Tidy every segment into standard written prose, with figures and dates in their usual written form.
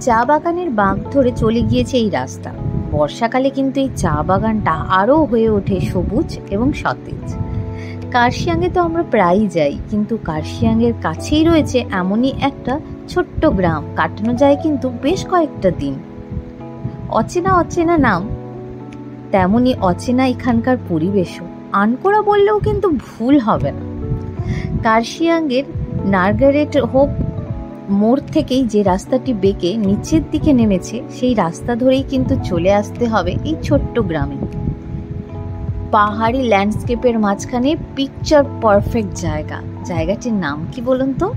চা বাগানের বাঁক ধরে চলে গিয়েছে এই রাস্তা। বর্ষাকালে কিন্তু এই চা বাগানটা আরও হয়ে ওঠে সবুজ এবং সতেজ। কার্শিয়াংয়ে তো আমরা প্রায়ই যাই, কিন্তু কার্শিয়াংয়ের কাছেই রয়েছে এমনই একটা ছোট্ট গ্রাম, কাটানো যায় কিন্তু বেশ কয়েকটা দিন। অচেনা অচেনা নাম, তেমনই অচেনা এখানকার পরিবেশও। আনকোরা বললেও কিন্তু ভুল হবে না। কার্শিয়াংয়ের নার্গারেট হোপ মোড় থেকেই যে রাস্তাটি বেঁকে নিচের দিকে নেমেছে, সেই রাস্তা ধরেই কিন্তু চলে আসতে হবে এই ছোট্ট গ্রামে। পাহাড়ি ল্যান্ডস্কেপের মাঝখানে পিকচার পারফেক্ট জায়গা। জায়গাটির নাম কি বলুন তো?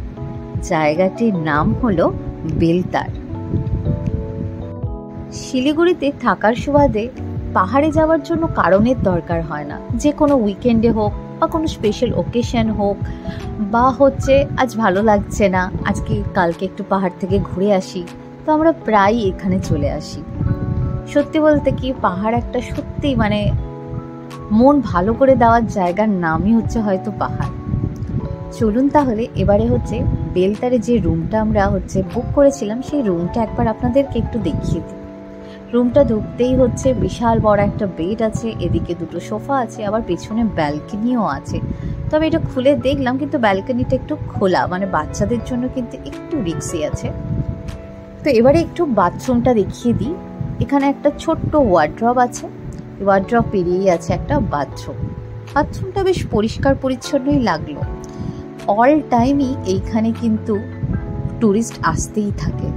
জায়গাটির নাম হলো বেলতার। শিলিগুড়িতে থাকার সুবাদে পাহাড়ে যাওয়ার জন্য কারণের দরকার হয় না। যে কোনো উইকেন্ডে হোক বা কোনো স্পেশাল ওকেশন হোক, বা আজ ভালো লাগছে না, আজকে কালকে একটু পাহাড় থেকে ঘুরে আসি, তো আমরা প্রায়ই এখানে চলে আসি। সত্যি বলতে কি, পাহাড় একটা সত্যি মন ভালো করে দেওয়ার জায়গার নামই হয়তো পাহাড়। চলুন তাহলে এবারে বেলতারে যে রুমটা আমরা বুক করেছিলাম, সেই রুমটা একবার আপনাদেরকে একটু দেখিয়ে দিই। রুমটা ঢুকতেই বিশাল বড় একটা বেড আছে, এদিকে দুটো সোফা আছে, আবার পেছনে ব্যালকনিও আছে। তবে এটা খুলে দেখলাম, কিন্তু ব্যালকনিটা একটু খোলা, বাচ্চাদের জন্য কিন্তু একটু রিস্কি আছে। তো এবারে একটু বাথরুমটা দেখিয়ে দিই। এখানে একটা ছোট্ট ওয়ার্ড্রব আছে, ওয়ার্ড্রব পেরিয়েই আছে একটা বাথরুম। বাথরুমটা বেশ পরিষ্কার পরিচ্ছন্নই লাগলো। অল টাইমই এইখানে কিন্তু টুরিস্ট আসতেই থাকে।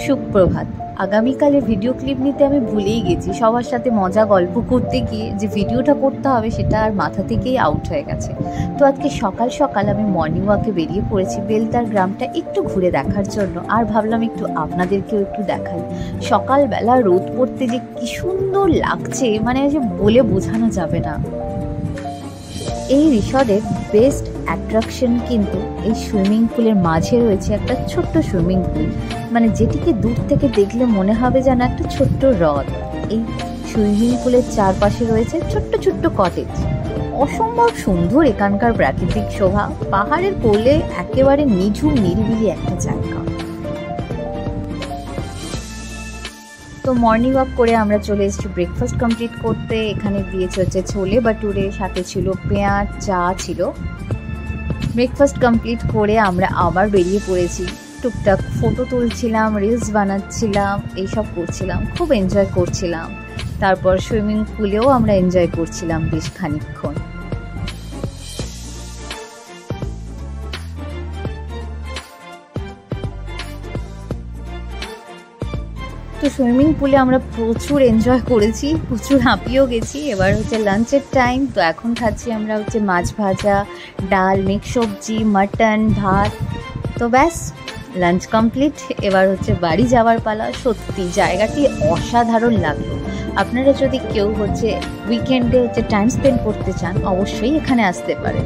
সুপ্রভাত। আগামীকালের ভিডিও ক্লিপ নিতে আমি ভুলেই গেছি। সবার সাথে মজা গল্প করতে গিয়ে যে ভিডিওটা করতে হবে, সেটা আর মাথা থেকেই আউট হয়ে গেছে। তো আজকে সকাল সকাল আমি মর্নিং ওয়াকে বেরিয়ে পড়েছি বেলতার গ্রামটা একটু ঘুরে দেখার জন্য। আর ভাবলাম একটু আপনাদেরকেও একটু দেখাই। সকালবেলা রোদ পড়তে যে কি সুন্দর লাগছে, বলে বোঝানো যাবে না। এই রিসর্টের বেস্ট অ্যাট্রাকশন কিন্তু এই সুইমিং পুলের মাঝে রয়েছে একটা ছোট্ট সুইমিং পুল, যেটিকে দূর থেকে দেখলে মনে হবে যেন একটা ছোট্ট হ্রদ। এই সুইমিং পুলের চারপাশে রয়েছে ছোট্ট ছোট্ট কটেজ। অসম্ভব সুন্দর এখানকার প্রাকৃতিক শোভা। পাহাড়ের কোলে একেবারে নিঝুম নিরিবিলি একটা জায়গা। তো মর্নিং ওয়াক করে আমরা চলে এসেছি ব্রেকফাস্ট কমপ্লিট করতে। এখানে দিয়েছে ছোলে বাটুরে, সাথে ছিল পেঁয়াজ, চা ছিল। ব্রেকফাস্ট কমপ্লিট করে আমরা আবার বেরিয়ে পড়েছি। টুকটাক ফটো তুলছিলাম, রিলস বানাচ্ছিলাম, এইসব করছিলাম, খুব এনজয় করছিলাম। তারপর সুইমিং পুলেও আমরা এনজয় করছিলাম বেশ খানিকক্ষণ। তো সুইমিং পুলে আমরা প্রচুর এনজয় করেছি, প্রচুর হাঁপিয়েও গেছি। এবার লাঞ্চের টাইম। তো এখন খাচ্ছি আমরা মাছ ভাজা, ডাল, মিক্স সবজি, মাটন, ভাত। তো ব্যাস, লাঞ্চ কমপ্লিট। এবার বাড়ি যাওয়ার পালা। সত্যি জায়গাটি অসাধারণ লাগলো। আপনারা যদি কেউ উইকেন্ডে টাইম স্পেন্ড করতে চান, অবশ্যই এখানে আসতে পারেন।